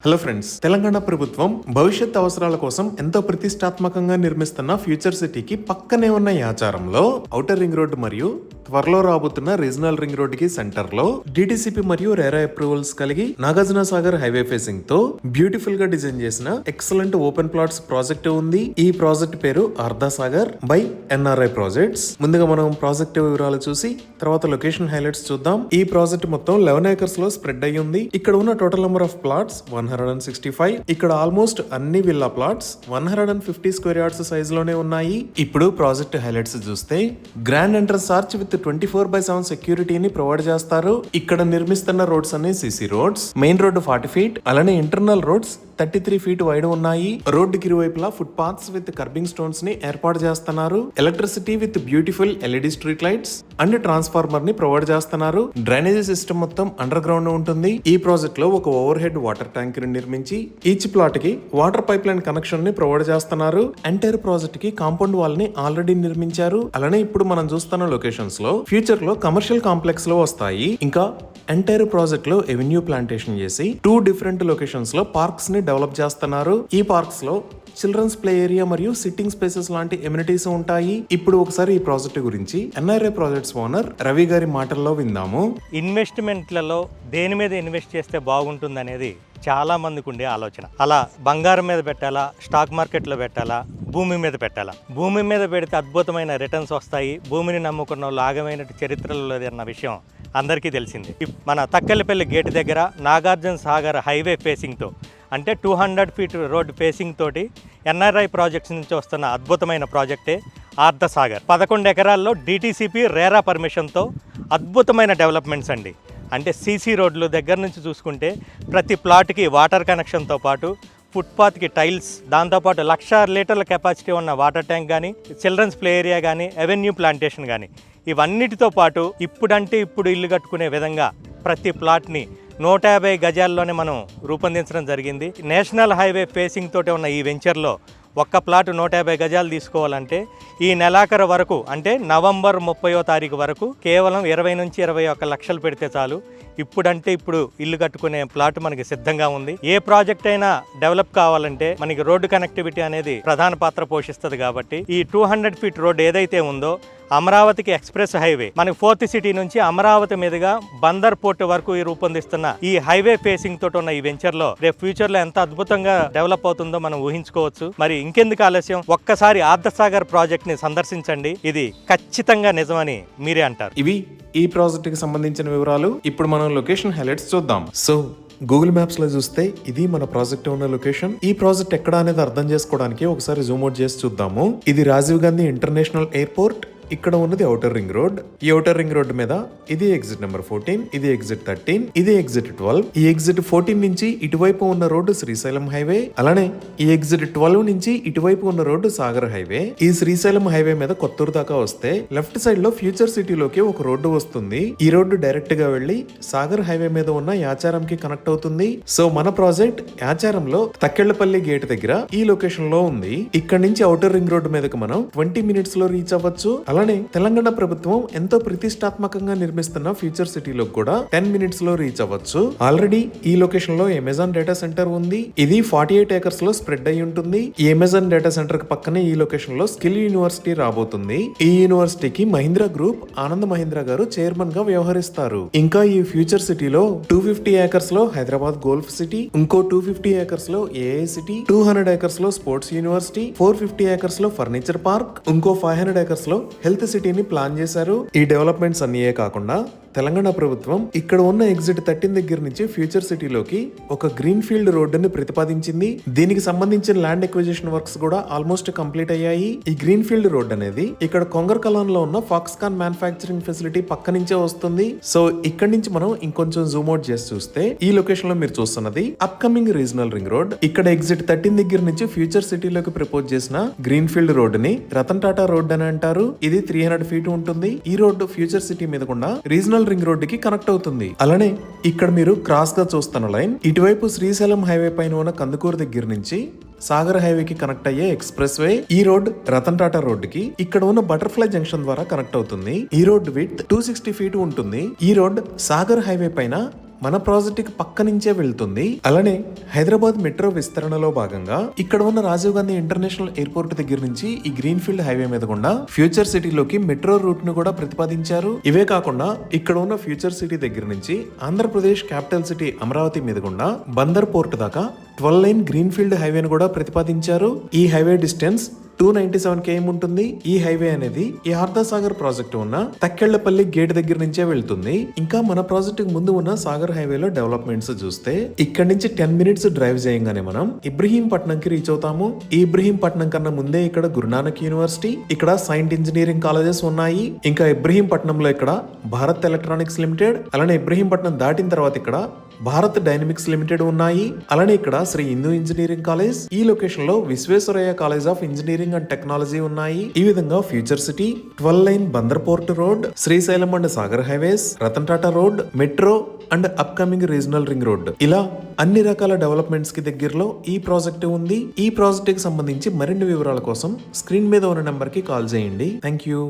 Hello friends, Telangana ప్రభుత్వం భవిష్యత్ అవసరాల కోసం ఎంతో ప్రతిష్టాత్మకంగా నిర్మిస్తున్న ఫ్యూచర్ సిటీకి పక్కనే ఉన్న ఈ ఆచారంలో ఔటర్ రింగ్ రోడ్ మరియు త్వరలో రాబోతున్న రీజనల్ రింగ్ రోడ్ కి సెంటర్ లో డిటిసిపి మరియు రేరా అప్రూవల్స్ కలిగి నాగార్జున సాగర్ హైవే ఫేసింగ్ తో బ్యూటిఫుల్ గా డిజైన్ చేసిన ఎక్సలెంట్ ఓపెన్ ప్లాట్స్ ప్రాజెక్ట్ ఉంది. ఈ ప్రాజెక్ట్ పేరు అర్ధా సాగర్ బై ఎన్ఆర్ఐ ప్రాజెక్ట్స్. ముందుగా మనం ప్రాజెక్ట్ వివరాలు చూసి తర్వాత లొకేషన్ హైలైట్స్ చూద్దాం. ఈ ప్రాజెక్ట్ మొత్తం 11 ఏకర్స్ లో స్ప్రెడ్ అయ్యి ఉంది. ఇక్కడ ఉన్న టోటల్ నెంబర్ ఆఫ్ ప్లాట్స్ 165. ఇక్కడ ఆల్మోస్ట్ అన్ని villa plots 150 square yards size లోనే ఉన్నాయి. ఇప్పుడు ప్రాజెక్ట్ హైలైట్స్ చూస్తే గ్రాండ్ ఎంట్రన్స్ ఆర్చ్ విత్ 24/7 సెక్యూరిటీని ప్రొవైడ్ చేస్తారు. ఇక్కడ నిర్మిస్తున్న రోడ్స్ అన్ని CC roads. Main road 40 feet, అలానే ఇంటర్నల్ రోడ్స్ 33 ఫీట్ వైడ్ ఉన్నాయి. రోడ్డుకి ఇరువైపులా foot paths with kerbing stones ని ఏర్పాటు చేస్తున్నారు. Electricity with beautiful LED street lights and transformer ని ప్రొవైడ్ చేస్తున్నారు. డ్రైనేజీ సిస్టమ్ మొత్తం అండర్ గ్రౌండ్ ఉంటుంది. ఈ ప్రాజెక్ట్ లో ఒక ఓవర్ హెడ్ వాటర్ ట్యాంక్ ని నిర్మించి ఈచ్ ప్లాట్ కి వాటర్ పైప్ లైన్ కనెక్షన్ ని ప్రొవైడ్ చేస్తున్నారు. ఎంటైర్ ప్రాజెక్ట్ కి కాంపౌండ్ వాల్ ని ఆల్రెడీ నిర్మించారు. అలానే ఇప్పుడు మనం చూస్తున్న లొకేషన్స్ లో ఫ్యూచర్ లో కమర్షియల్ కాంప్లెక్స్ లో వస్తాయి. ఇంకా ఎంటైర్ ప్రాజెక్ట్ లో ఎవెన్యూ ప్లాంటేషన్ చేసి 2 డిఫరెంట్ లొకేషన్స్ లో పార్క్స్ ని డెవలప్ చేస్తున్నారు. ఈ పార్క్స్ లో చిల్డ్రన్స్ ప్లే ఏరియా మరియు సిట్టింగ్ స్పేసెస్ లాంటి ఎమ్యూనిటీస్ ఉంటాయి. ఇప్పుడు ఒకసారి ఈ ప్రాజెక్ట్ గురించి ఎన్ఆర్ఐ ప్రాజెక్ట్స్ ఓనర్ రవి గారి మాటల్లో విందాము. ఇన్వెస్ట్మెంట్లలో దేని మీద ఇన్వెస్ట్ చేస్తే బాగుంటుంది అనేది చాలా మందికి ఉండే ఆలోచన. అలా బంగారం మీద పెట్టాలా, స్టాక్ మార్కెట్లో పెట్టాలా, భూమి మీద పెట్టాలా. భూమి మీద పెడితే అద్భుతమైన రిటర్న్స్ వస్తాయి. భూమిని నమ్ముకున్న వాళ్ళు ఆగమైన చరిత్రలో అన్న విషయం అందరికీ తెలిసింది. మన తక్కలపల్లి గేట్ దగ్గర నాగార్జున సాగర్ హైవే ఫేసింగ్తో అంటే 200 ఫీట్ రోడ్ ఫేసింగ్ తోటి ఎన్ఆర్ఐ ప్రాజెక్ట్స్ నుంచి వస్తున్న అద్భుతమైన ప్రాజెక్టే అర్ధా సాగర్. 11 ఎకరాల్లో డిటిసిపి రేరా పర్మిషన్తో అద్భుతమైన డెవలప్మెంట్స్ అండి. అంటే సీసీ రోడ్లు దగ్గర నుంచి చూసుకుంటే ప్రతి ప్లాట్కి వాటర్ కనెక్షన్తో పాటు ఫుట్పాత్కి టైల్స్, దాంతోపాటు 1,00,000 లీటర్ల కెపాసిటీ ఉన్న వాటర్ ట్యాంక్ కానీ, చిల్డ్రన్స్ ప్లే ఏరియా కానీ, ఎవెన్యూ ప్లాంటేషన్ కానీ, ఇవన్నిటితో పాటు ఇప్పుడు ఇల్లు కట్టుకునే విధంగా ప్రతి ప్లాట్ని 150 గజాల్లోనే మనం రూపొందించడం జరిగింది. నేషనల్ హైవే ఫేసింగ్ తోటి ఉన్న ఈ వెంచర్లో ఒక్క ప్లాట్ 150 గజాలు తీసుకోవాలంటే ఈ నెలాఖరు వరకు అంటే నవంబర్ 30వ తారీఖు వరకు కేవలం 20 నుంచి 21 లక్షలు పెడితే చాలు. ఇప్పుడు ఇల్లు కట్టుకునే ప్లాట్ మనకి సిద్ధంగా ఉంది. ఏ ప్రాజెక్ట్ అయినా డెవలప్ కావాలంటే మనకి రోడ్డు కనెక్టివిటీ అనేది ప్రధాన పాత్ర పోషిస్తుంది. కాబట్టి ఈ 200 ఫీట్ రోడ్ ఏదైతే ఉందో అమరావతికి ఎక్స్ప్రెస్ హైవే, మనకి 4th సిటీ నుంచి అమరావతి మీదుగా బందర్ పోర్ట్ వరకు రూపొందిస్తున్న ఈ హైవే ఫేసింగ్ తోటి ఉన్న ఈ వెంచర్ లో రేపు ఫ్యూచర్ లో ఎంత అద్భుతంగా డెవలప్ అవుతుందో మనం ఊహించుకోవచ్చు. మరి ఇంకెందుకు ఆలస్యం, ఒక్కసారి అర్ధా సాగర్ ప్రాజెక్ట్ ని సందర్శించండి. ఇది ఖచ్చితంగా నిజమని మీరే అంటారు. ఇవి ఈ ప్రాజెక్ట్ కి సంబంధించిన వివరాలు. ఇప్పుడు మనం లొకేషన్ హైలైట్స్ చూద్దాం. సో గూగుల్ మ్యాప్స్ లో చూస్తే ఇది మన ప్రాజెక్ట్ ఉన్న లొకేషన్. ఈ ప్రాజెక్ట్ ఎక్కడ అనేది అర్థం చేసుకోవడానికి ఒకసారి జూమ్ అవుట్ చేసి చూద్దాము. ఇది రాజీవ్ గాంధీ ఇంటర్నేషనల్ ఎయిర్పోర్ట్. ఇక్కడ ఉన్నది ఔటర్ రింగ్ రోడ్. ఈ ఔటర్ రింగ్ రోడ్ మీద ఇది ఎగ్జిట్ నెంబర్ 14, ఇది ఎగ్జిట్ 13, ఇది ఎగ్జిట్ 12. ఈ ఎగ్జిట్ 14 నుంచి ఇటువైపు ఉన్న రోడ్డు శ్రీశైలం హైవే. అలానే ఈ ఎగ్జిట్ 12 నుంచి ఇటువైపు ఉన్న రోడ్డు సాగర్ హైవే. ఈ శ్రీశైలం హైవే మీద కొత్తూరు దాకా వస్తే లెఫ్ట్ సైడ్ లో ఫ్యూచర్ సిటీలోకి ఒక రోడ్డు వస్తుంది. ఈ రోడ్డు డైరెక్ట్ గా వెళ్లి సాగర్ హైవే మీద ఉన్న యాచారం కి కనెక్ట్ అవుతుంది. సో మన ప్రాజెక్ట్ యాచారంలో తక్కెళ్లపల్లి గేట్ దగ్గర ఈ లొకేషన్ లో ఉంది. ఇక్కడ నుంచి ఔటర్ రింగ్ రోడ్డు మీదకి మనం 20 మినిట్స్ లో రీచ్ అవ్వచ్చు. అలానే తెలంగాణ ప్రభుత్వం ఎంతో ప్రతిష్టాత్మకంగా నిర్మిస్తున్న ఫ్యూచర్ సిటీలో కూడా 10 మినిట్స్ లో రీచ్ అవ్వచ్చు. ఆల్రెడీ ఈ లొకేషన్ లో అమెజాన్ డేటా సెంటర్ ఉంది. ఇది 48 ఏకర్స్ లో స్ప్రెడ్ అయి ఉంటుంది. ఈ అమెజాన్ డేటా సెంటర్ కి పక్కనే ఈ లొకేషన్ లో స్కిల్ యూనివర్సిటీ రాబోతుంది. ఈ యూనివర్సిటీకి మహీంద్రా గ్రూప్ ఆనంద్ మహీంద్రా గారు చైర్మన్ గా వ్యవహరిస్తారు. ఇంకా ఈ ఫ్యూచర్ సిటీలో 250 ఏకర్స్ లో హైదరాబాద్ గోల్ఫ్ సిటీ, ఇంకో 250 ఏకర్స్ లో ఏఐ సిటీ, 200 ఏకర్స్ లో స్పోర్ట్స్ యూనివర్సిటీ, 450 ఏకర్స్ లో ఫర్నిచర్ పార్క్, ఇంకో 500 ఏకర్స్ లో హెల్త్ సిటీని ప్లాన్ చేశారు. ఈ డెవలప్మెంట్స్ అన్నీయే కాకుండా తెలంగాణ ప్రభుత్వం ఇక్కడ ఉన్న ఎగ్జిట్ 13 దగ్గర నుంచి ఫ్యూచర్ సిటీలోకి ఒక గ్రీన్ ఫీల్డ్ రోడ్డుని ప్రతిపాదించింది. దీనికి సంబంధించిన ల్యాండ్ ఎక్విజిషన్ వర్క్స్ కూడా ఆల్మోస్ట్ కంప్లీట్ అయ్యాయి. ఈ గ్రీన్ ఫీల్డ్ రోడ్ అనేది ఇక్కడ కొంగర్ కలాన్ లో ఉన్న ఫాక్స్కాన్ మ్యానుఫ్యాక్చరింగ్ ఫెసిలిటీ పక్క నుంచే వస్తుంది. సో ఇక్కడ నుంచి మనం ఇంకొంచెం జూమ్ అవుట్ చేసి చూస్తే ఈ లొకేషన్ లో మీరు చూస్తున్నది అప్కమింగ్ రీజనల్ రింగ్ రోడ్. ఇక్కడ ఎగ్జిట్ 13 దగ్గర నుంచి ఫ్యూచర్ సిటీలోకి ప్రపోజ్ చేసిన గ్రీన్ ఫీల్డ్ రోడ్ ని రతన్ టాటా రోడ్ అని అంటారు. ఇది 300 ఫీట్ ఉంటుంది. ఈ రోడ్డు ఫ్యూచర్ సిటీ మీద కూడా రీజనల్ రింగ్ రోడ్ కి కనెక్ట్ అవుతుంది. అలానే ఇక్కడ మీరు క్రాస్ గా చూస్తున్న లైన్ ఇటువైపు శ్రీశైలం హైవే పైన ఉన్న కందుకూరు దగ్గర నుంచి సాగర్ హైవేకి కనెక్ట్ అయ్యే ఎక్స్ప్రెస్ వే. ఈ రోడ్ రతన్ టాటా రోడ్ కి ఇక్కడ ఉన్న బటర్ఫ్లై జంక్షన్ ద్వారా కనెక్ట్ అవుతుంది. ఈ రోడ్ విడ్త్ 260 ఫీట్ ఉంటుంది. ఈ రోడ్ సాగర్ హైవే పైన మన ప్రాజెక్ట్ కి పక్క నుంచే వెళ్తుంది. అలానే హైదరాబాద్ మెట్రో విస్తరణలో భాగంగా ఇక్కడ ఉన్న రాజీవ్ గాంధీ ఇంటర్నేషనల్ ఎయిర్పోర్ట్ దగ్గర నుంచి ఈ గ్రీన్ ఫీల్డ్ హైవే మీద గుండా ఫ్యూచర్ సిటీలోకి మెట్రో రూట్ ను కూడా ప్రతిపాదించారు. ఇవే కాకుండా ఇక్కడ ఉన్న ఫ్యూచర్ సిటీ దగ్గర నుంచి ఆంధ్రప్రదేశ్ క్యాపిటల్ సిటీ అమరావతి మీద గుండా బందర్ పోర్ట్ దాకా 12 లైన్ గ్రీన్ ఫీల్డ్ హైవేను కూడా ప్రతిపాదించారు. ఈ హైవే డిస్టెన్స్ 297 km ఉంటుంది. ఈ హైవే అనేది ఈ ఆర్ధసాగర్ ప్రాజెక్టు ఉన్న తక్కెళ్లపల్లి గేట్ దగ్గర నుంచే వెళ్తుంది. ఇంకా మన ప్రాజెక్టు ముందు ఉన్న సాగర్ హైవేలో డెవలప్మెంట్స్ చూస్తే ఇక్కడ నుంచి 10 minutes డ్రైవ్ చేయగానే మనం ఇబ్రహీంపట్నం కి రీచ్ అవుతాము. ఈ ఇబ్రహీంపట్నం కన్నా ముందే ఇక్కడ గురునానక్ యూనివర్సిటీ, ఇక్కడ సైంట్ ఇంజనీరింగ్ కాలేజెస్ ఉన్నాయి. ఇంకా ఇబ్రహీంపట్నంలో ఇక్కడ భారత్ ఎలక్ట్రానిక్స్ లిమిటెడ్, అలానే ఇబ్రహీంపట్నం దాటిన తర్వాత ఇక్కడ భారత్ డైనమిక్స్ లిమిటెడ్ ఉన్నాయి. అలానే ఇక్కడ శ్రీ హిందూ ఇంజనీరింగ్ కాలేజ్, ఈ లొకేషన్ లో Visvesvaraya college of engineering and technology ఉన్నాయి. ఈ విధంగా future city, 12 line Bandar port road, Srisailam and Sagar highways, Ratan Tata road, metro and upcoming regional ring road, ఇలా అన్ని రకాల డెవలప్మెంట్స్ కి దగ్గరలో ఈ ప్రాజెక్ట్ ఉంది. ఈ ప్రాజెక్ట్ కి సంబంధించి మరిన్ని వివరాల కోసం స్క్రీన్ మీద ఉన్న నెంబర్ కి కాల్ చేయండి. Thank you.